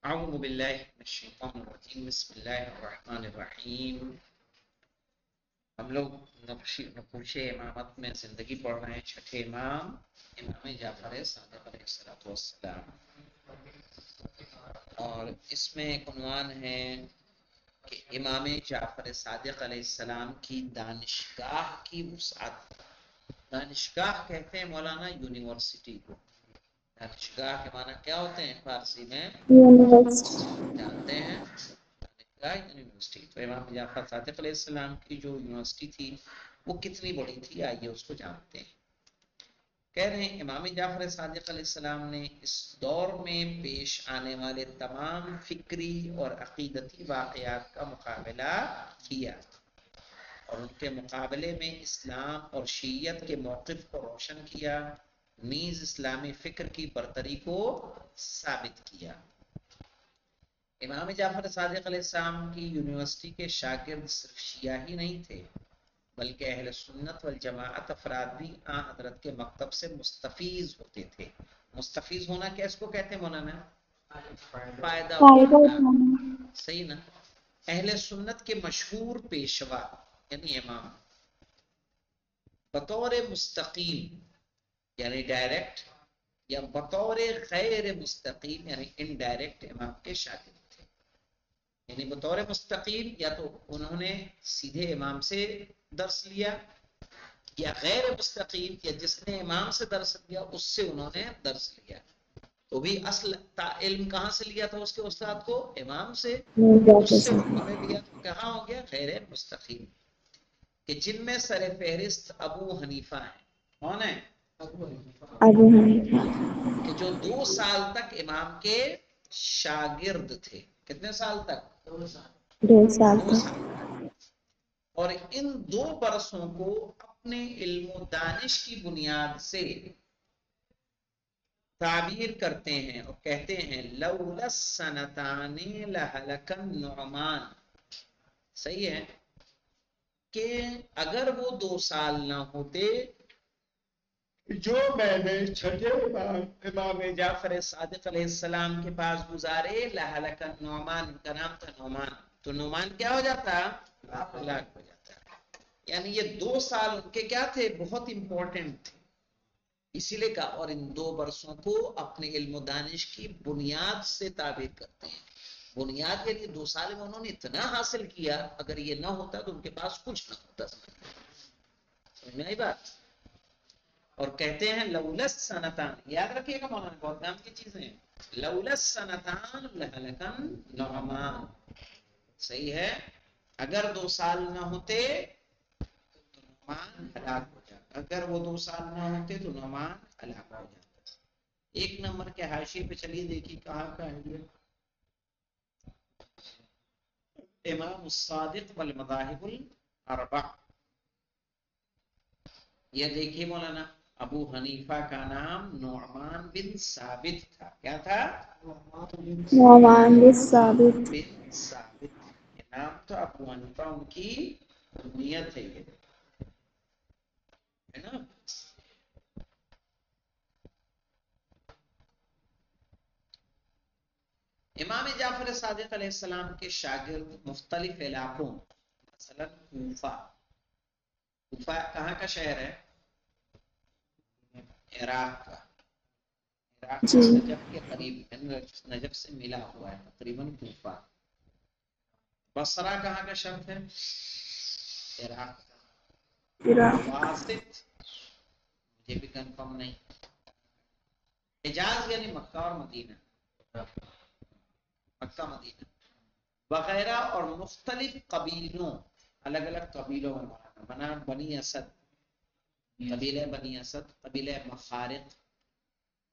اعوذ باللہ من الشیطان الرجیم بسم اللہ الرحمن الرحیم۔ ہم لوگ نقوش امامت میں زندگی پڑھ رہے ہیں، چھٹے امام امام جعفر صادق علیہ الصلوۃ والسلام، اور اس میں ایک عنوان ہے کہ امام جعفر صادق علیہ السلام کی دانشگاہ کی وسعت۔ دانشگاہ کہتے ہیں مولانا یونیورسٹی کو۔ دانشگاہ کے معنی کیا ہوتے ہیں فارسی میں؟ یونیورسٹی جانتے ہیں؟ یونیورسٹی۔ تو امام جعفر صادق علیہ السلام کی جو یونیورسٹی تھی وہ کتنی بڑی تھی، آئیے اس کو جانتے ہیں۔ کہہ رہے ہیں امام جعفر صادق علیہ السلام نے اس دور میں پیش آنے والے تمام فکری اور عقیدتی واقعات کا مقابلہ کیا اور ان کے مقابلے میں اسلام اور شیعت کے موقف کو روشن کیا، نیز اسلامی فکر کی برتری کو ثابت کیا۔ امام جعفر صادق علیہ السلام کی یونیورسٹی کے شاگرد صرف شیعہ ہی نہیں تھے، بلکہ اہل سنت والجماعت افراد بھی آن حضرت کے مکتب سے مستفیض ہوتے تھے۔ مستفیض ہونا کیا اس کو کہتے ہیں مولانا؟ فائدہ اٹھانا۔ صحیح نا؟ اہل سنت کے مشہور پیشوا یعنی امام بطور مستقیم یعنی ڈائریکٹ یا بطور غیر مستقیم یعنی انڈائریکٹ امام کے شاگرد تھے۔ یعنی بطور مستقیم یا تو انہوں نے سیدھے امام سے درس لیا، یا غیر مستقیم یا جس نے امام سے درس لیا اس سے انہوں نے درس لیا۔ تو بھی اصل علم کہاں سے لیا تھا اس کے استاد کو؟ امام سے۔ اس سے انہوں نے لیا تو کہاں ہو گیا؟ غیر مستقیم، کہ جن میں سر فہرست ابو حنیفہ ہیں۔ کون ہے؟ ابو حنیفہ، کہ جو 2 سال تک امام کے شاگرد تھے۔ کتنے سال تک؟ 2 سال 2 تک. سال۔ اور ان 2 برسوں کو اپنے علم و دانش کی بنیاد سے تعبیر کرتے ہیں اور کہتے ہیں لولا السنتان لہلک النعمان۔ صحیح ہے کہ اگر وہ 2 سال نہ ہوتے جو میں نے چھٹے امام جعفر صادق علیہ السلام کے پاس گزارے، لہلک النعمان، ان کا نام تھا نعمان، تو نعمان کیا ہو جاتا؟ ہلاک ہو جاتا۔ یعنی یہ 2 سال ان کے کیا تھے؟ بہت امپورٹنٹ تھے، اسی لیے کہا اور ان 2 برسوں کو اپنے علم و دانش کی بنیاد سے تعبیر کرتے ہیں۔ بنیاد یعنی 2 سال میں انہوں نے اتنا حاصل کیا، اگر یہ نہ ہوتا تو ان کے پاس کچھ نہ ہوتا۔ سمجھ میں آئی بات؟ اور کہتے ہیں لولا السنتان، یاد رکھیے گا مولانا، بہت نام کی چیزیں ہیں۔ لولا السنتان لہلک النعمان، صحیح ہے، اگر 2 سال نہ ہوتے تو نعمان ہلاک ہو جاتا، اگر وہ 2 سال نہ ہوتے تو نعمان ہلاک ہو جاتا۔ 1 نمبر کے حاشیے پہ چلیے دیکھیے کہاں کا ہے یہ، امام الصادق والمذاہب الاربع۔ یہ دیکھیے مولانا، ابو حنیفہ کا نام نعمان بن ثابت تھا۔ کیا تھا؟ نعمان بن ثابت. بن ثابت، یہ نام تو ابو حنیفہ ان کی نیت ہے، یہ ہے نا۔ امام جعفر صادق علیہ السلام کے شاگرد مختلف علاقوں، مثلا کوفہ، کوفہ کہاں کا شہر ہے؟ عراق کا، عراق جی. نجف کے قریب، نجف سے ملا ہوا ہے تقریباً کوفہ۔ بصرہ کہاں کا شہر ہے؟ عراق کا۔ واسط مجھے بھی کنفرم نہیں۔ حجاز یعنی مکہ اور مدینہ، مکہ مدینہ وغیرہ، اور مختلف قبیلوں، الگ الگ قبیلوں میں بنا بنی اسد، قبیلہ بنی اسد، قبیلہ مخارق،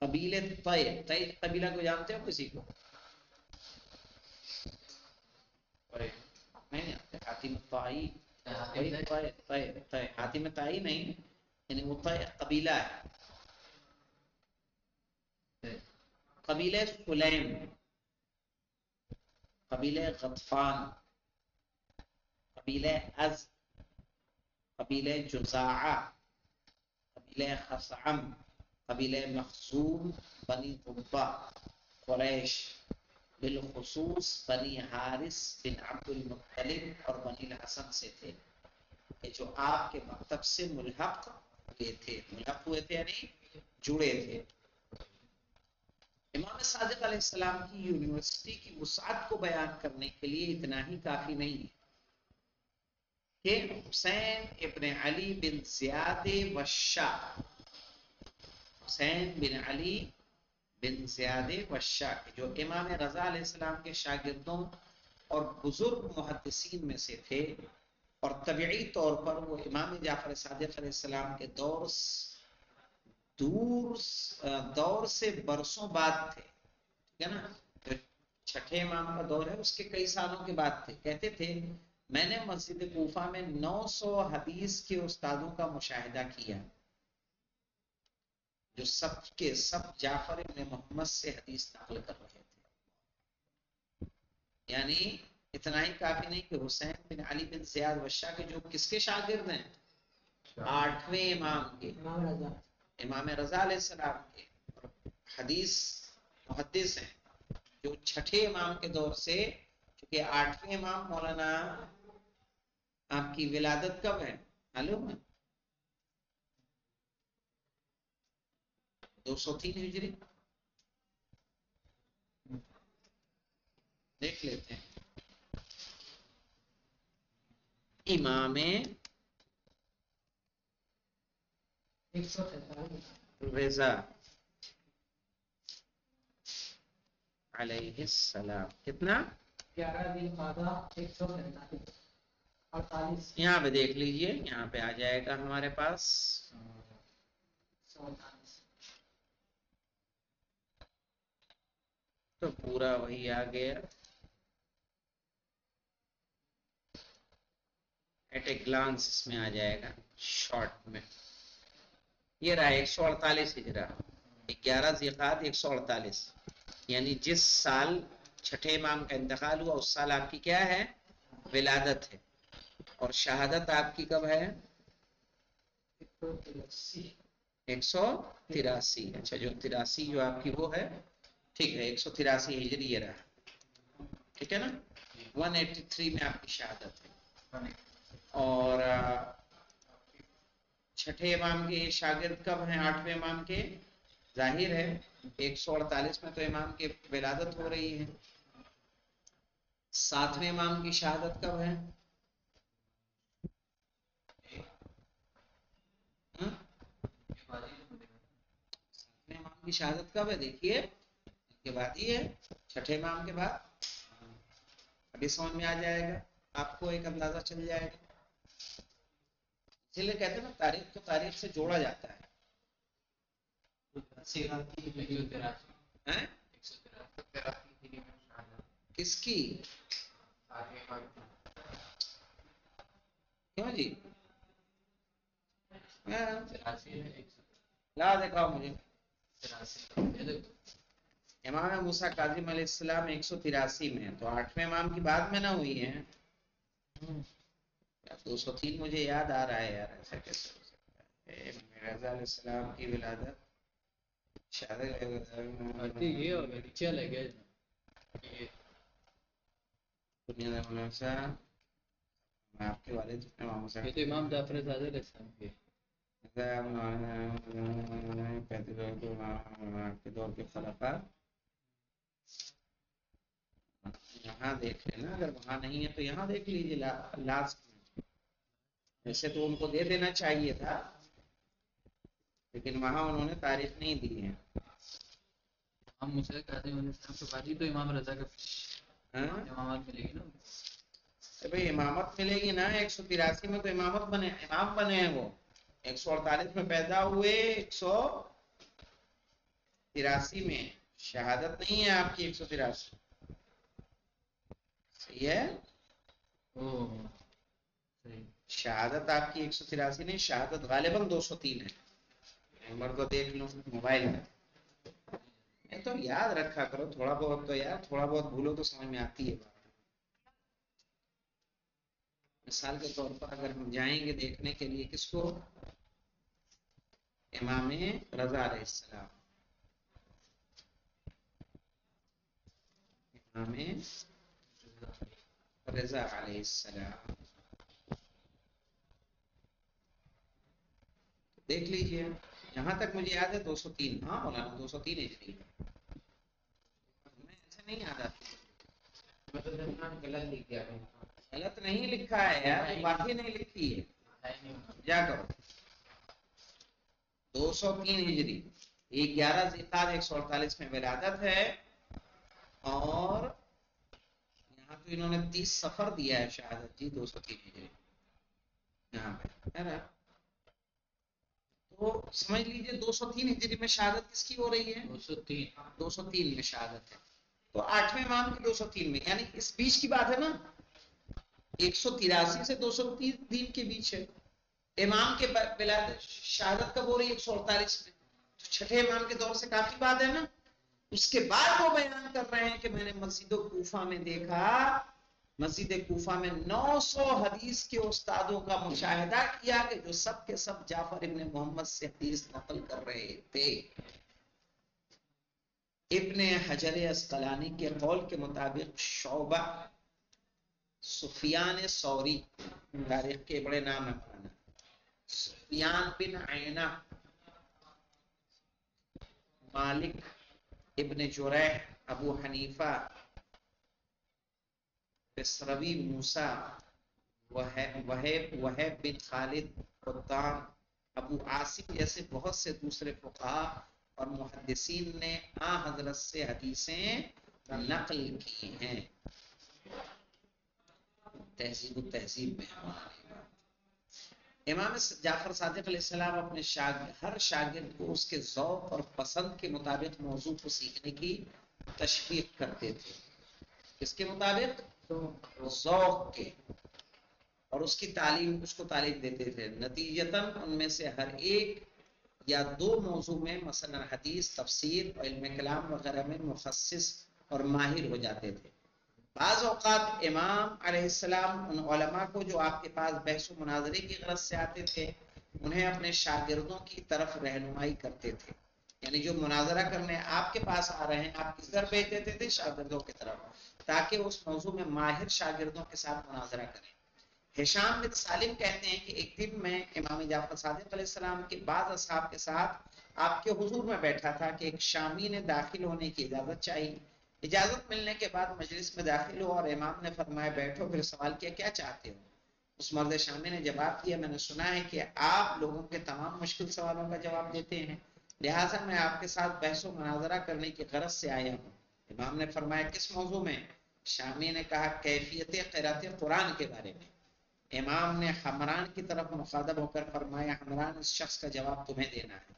قبیلہ طے۔ طے قبیلہ کو جانتے ہو کسی کو؟ نہیں جانتے؟ حاتم الطائی، حاتم طائی نہیں، یعنی وہ طے قبیلہ ہے۔ قبیلہ سلیم، قبیلہ غطفان، قبیلہ از، قبیلہ جزاعہ، قبیلہ خثعم، قبیلہ مخزوم، بنی قبہ، قریش، بالخصوص بنی حارث بن عبد المطلب اور بنی الحسن سے تھے کہ جو آپ کے مکتب سے ملحق ہوئے تھے. ملحق ہوئے تھے یعنی جڑے تھے. امام صادق علیہ السلام کی یونیورسٹی کی وسعت کو بیان کرنے کے لیے اتنا ہی کافی نہیں ہے کہ حسین ابن علی بن زیاد وشاہ، حسین بن علی بن زیاد وشاہ جو امام رضا علیہ السلام کے شاگردوں اور بزرگ محدثین میں سے تھے، اور طبعی طور پر وہ امام جعفر صادق علیہ السلام کے دور سے برسوں بعد تھے. ٹھیک ہے نا؟ جو چھٹے امام کا دور ہے اس کے کئی سالوں کے بعد تھے. کہتے تھے میں نے مسجد کوفہ میں 900 حدیث کے استادوں کا مشاہدہ کیا جو سب کے سب جعفر ابن محمد سے حدیث نقل کر رہے تھے. یعنی اتنا ہی کافی نہیں کہ حسین بن علی بن زیاد وشاہ کے جو کس کے شاگرد ہیں؟ 8ویں امام کے، امام رضا علیہ السلام کے حدیث محدث ہیں جو چھٹے امام کے دور سے، چونکہ 8ویں امام مولانا آپ کی ولادت کب ہے معلوم ہے؟ 203 ہجری. دیکھ لیتے ہیں. امام رضا علیہ السلام کتنا؟ 11 یہاں پہ دیکھ لیجئے، یہاں پہ آ جائے گا ہمارے پاس. تو پورا وہی آ گیا. ایٹ اے گلانس اس میں آ جائے گا شارٹ میں. یہ رہا 148 ہجرا، 11 ذیقعدہ 148، یعنی جس سال چھٹے امام کا انتقال ہوا اس سال آپ کی کیا ہے؟ ولادت ہے. اور شہادت آپ کی کب ہے؟ 183. اچھا جو 83 جو آپ کی وہ ہے، ٹھیک ہے 183 ہجری یہ رہا. ٹھیک ہے نا؟ 183 میں آپ کی شہادت ہے. اور چھٹے امام کے شاگرد کب ہیں 8ویں امام کے؟ ظاہر ہے 148 میں تو امام کی ولادت ہو رہی ہے. 7ویں امام کی شہادت کب ہے؟ 7ویں امام کی شہادت کب ہے؟ دیکھیے ان کے بعد ہی ہے، چھٹے امام کے بعد. ابھی سمجھ میں آ جائے گا آپ کو، ایک اندازہ چل جائے گا. اسی لیے کہتے ہیں نا تاریخ کو تاریخ سے جوڑا جاتا ہے. کس کی؟ کیوں جی؟ لا دکھاؤ مجھے. امام موسیٰ کاظم علیہ السلام 183 میں، تو 8ویں امام کی بعد میں نہ ہوئی ہے. 203 مجھے یاد آ رہا ہے یار، ایسا کیسے ہو سکتا ہے؟ رضا علیہ السلام کی ولادت آپ کے والد امام جعفر صادق علیہ السلام کے دور کے خلفاء. یہاں دیکھ لینا، اگر وہاں نہیں ہے تو یہاں دیکھ لیجیے لاسٹ میں. ویسے تو ان کو دے دینا چاہیے تھا لیکن وہاں انہوں نے تاریخ نہیں دی ہے. ہم موسیٰ کاظم علیہ السلام کے بعد ہی تو امام رضا کا امامت ملے گی نا. بھائی امامت ملے گی نا، 183 میں تو امام بنے ہیں وہ. 148 میں پیدا ہوئے، 183 میں شہادت نہیں ہے آپ کی. 183 صحیح ہے. شہادت آپ کی 183 نہیں، شہادت غالباً 203 ہے. نمبر کو دیکھ لو موبائل میں. تو یاد رکھا کرو تھوڑا بہت، تو یار تھوڑا بہت بھولو تو سمجھ میں آتی ہے بات. مثال کے طور پر اگر ہم جائیں گے دیکھنے کے لیے کس کو؟ امام رضا علیہ السلام. امام رضا علیہ السلام. دیکھ لیجئے یہاں تک مجھے یاد ہے 203. ہاں مولانا 203 ہجری. میں ایسے نہیں یاد آتی. غلط نہیں لکھا ہے یار, بات ہی نہیں لکھی ہے. کیا کرو 203 ہجری 11 ذی-القعدہ 148 میں ولادت ہے. اور یہاں تو انہوں نے 30 سفر دیا ہے شہادت جی. 203 ہجری یہاں پہ ہے نا. تو سمجھ لیجئے 203 ہجری میں شہادت کس کی ہو رہی ہے؟ 203 میں شہادت ہے. تو 8ویں امام کی 203 میں, یعنی اس بیچ کی بات ہے نا. 183 سے 203 کے بیچ ہے. امام کے ولادت شہادت کب ہو رہی ہے؟ 148 میں. تو چھٹے امام کے دور سے کافی بعد ہے نا. اس کے بعد وہ بیان کر رہے ہیں کہ میں نے مسجد کوفہ میں دیکھا, مسجد کوفہ میں 900 حدیث کے استادوں کا مشاہدہ کیا کہ جو سب کے سب جعفر ابن محمد سے حدیث نقل کر رہے تھے. ابن حجر اسقلانی کے قول کے مطابق شعبہ, سفیان ثوری, تاریخ کے بڑے نام ہے مولانا, سفیان بن عینہ, مالک ابن جریح, ابو حنیفہ, بصروی موسیٰ, وہیب بن خالد قطان, ابو عاصم جیسے بہت سے دوسرے فقہا اور محدثین نے حضرت سے حدیثیں نقل کی ہیں. تہذیب و تہذیب میں امام جعفر صادق علیہ السلام اپنے ہر شاگرد کو اس کے ذوق اور پسند کے مطابق موضوع کو سیکھنے کی تشویق کرتے تھے. اس کے مطابق ذوق کے, اور اس کی تعلیم, اس کو تعلیم دیتے تھے. نتیجتاً ان میں سے ہر ایک یا دو موضوع میں مثلا حدیث, تفسیر اور علم کلام وغیرہ میں مخصص اور ماہر ہو جاتے تھے. بعض اوقات امام علیہ السلام ان علماء کو جو آپ کے پاس بحث و مناظرے کی غرض سے آتے تھے انہیں اپنے شاگردوں کی طرف رہنمائی کرتے تھے. یعنی جو مناظرہ کرنے آپ کے پاس آ رہے ہیں آپ کس طرف بھیج دیتے تھے؟ شاگردوں کی طرف, تاکہ اس موضوع میں ماہر شاگردوں کے ساتھ مناظرہ کریں. ہشام بن سالم کہتے ہیں کہ ایک دن میں امام جعفر صادق علیہ السلام کے بعض اصحاب کے ساتھ آپ کے حضور میں بیٹھا تھا کہ ایک شامی نے داخل ہونے کی اجازت چاہی. اجازت ملنے کے بعد مجلس میں داخل ہوا اور امام نے فرمایا بیٹھو. پھر سوال کیا کیا چاہتے ہو؟ اس مرد شامی نے جواب دیا میں نے سنا ہے کہ آپ لوگوں کے تمام مشکل سوالوں کا جواب دیتے ہیں, لہٰذا میں آپ کے ساتھ بحث و مناظرہ کرنے کی غرض سے آیا ہوں. امام نے فرمایا کس موضوع میں؟ شامی نے کہا کیفیت قرات قرآن کے بارے میں. امام نے حمران کی طرف مخاطب ہو کر فرمایا حمران, اس شخص کا جواب تمہیں دینا ہے.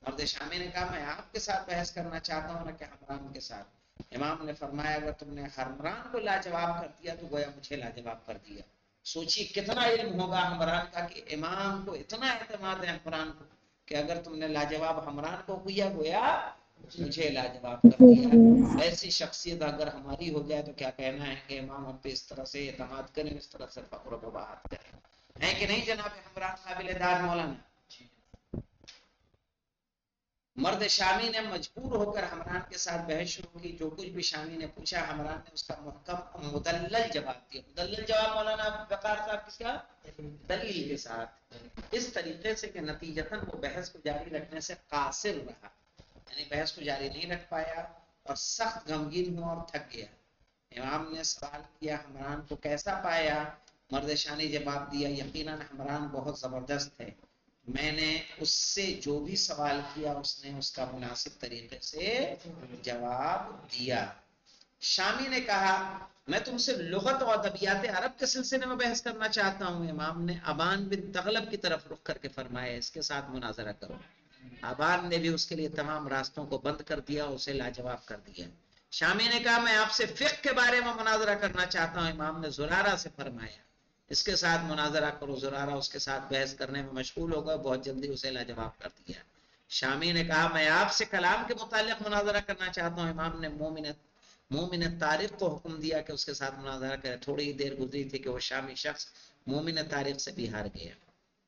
مرد شامی نے کہا میں آپ کے ساتھ بحث کرنا چاہتا ہوں نہ کہ حمران کے ساتھ. امام نے فرمایا اگر تم نے حمران کو لاجواب کر دیا تو گویا مجھے لاجواب کر دیا. سوچیے کتنا علم ہوگا حمران کا کہ امام کو اتنا اعتماد ہے حمران کو کہ اگر تم نے لاجواب حمران کو کیا گویا مجھے لاجواب کر دیا. ایسی شخصیت اگر ہماری ہو جائے تو کیا کہنا ہے کہ امام ہم پہ اس طرح سے اعتماد کریں, اس طرح سے فخر و بباہت کریں. ہے کہ نہیں جناب حمران قابل داد مولانا؟ مرد شامی نے مجبور ہو کر حمران کے ساتھ بحث شروع کی. جو کچھ بھی شامی نے پوچھا حمران نے اس کا محکم مدلل جواب دیا. مدلل جواب مولانا وقار صاحب کس کا؟ دلیل کے ساتھ, اس طریقے سے کہ نتیجتاً وہ بحث کو جاری رکھنے سے قاصر رہا, یعنی بحث کو جاری نہیں رکھ پایا اور سخت غمگین ہوا اور تھک گیا. امام نے سوال کیا حمران کو کیسا پایا؟ مرد شانی جواب دیا یقیناً حمران بہت زبردست ہے, میں نے اس سے جو بھی سوال کیا اس نے اس کا مناسب طریقے سے جواب دیا. شامی نے کہا میں تم سے لغت و ادبیات عرب کے سلسلے میں بحث کرنا چاہتا ہوں. امام نے ابان بن تغلب کی طرف رخ کر کے فرمایا اس کے ساتھ مناظرہ کرو. ابان نے بھی اس کے لیے تمام راستوں کو بند کر دیا, اسے لاجواب کر دیا. شامی نے کہا میں آپ سے فقہ کے بارے میں مناظرہ کرنا چاہتا ہوں. امام نے زرارہ سے فرمایا اس کے ساتھ مناظرہ کرو. زرارہ اس کے ساتھ بحث کرنے میں مشغول ہو گیا, بہت جلدی اسے لاجواب کر دیا. شامی نے کہا میں آپ سے کلام کے متعلق مناظرہ کرنا چاہتا ہوں. امام نے مومن طارق کو حکم دیا کہ اس کے ساتھ مناظرہ کرے. تھوڑی ہی دیر گزری تھی کہ وہ شامی شخص مومن طارق سے بھی ہار گیا.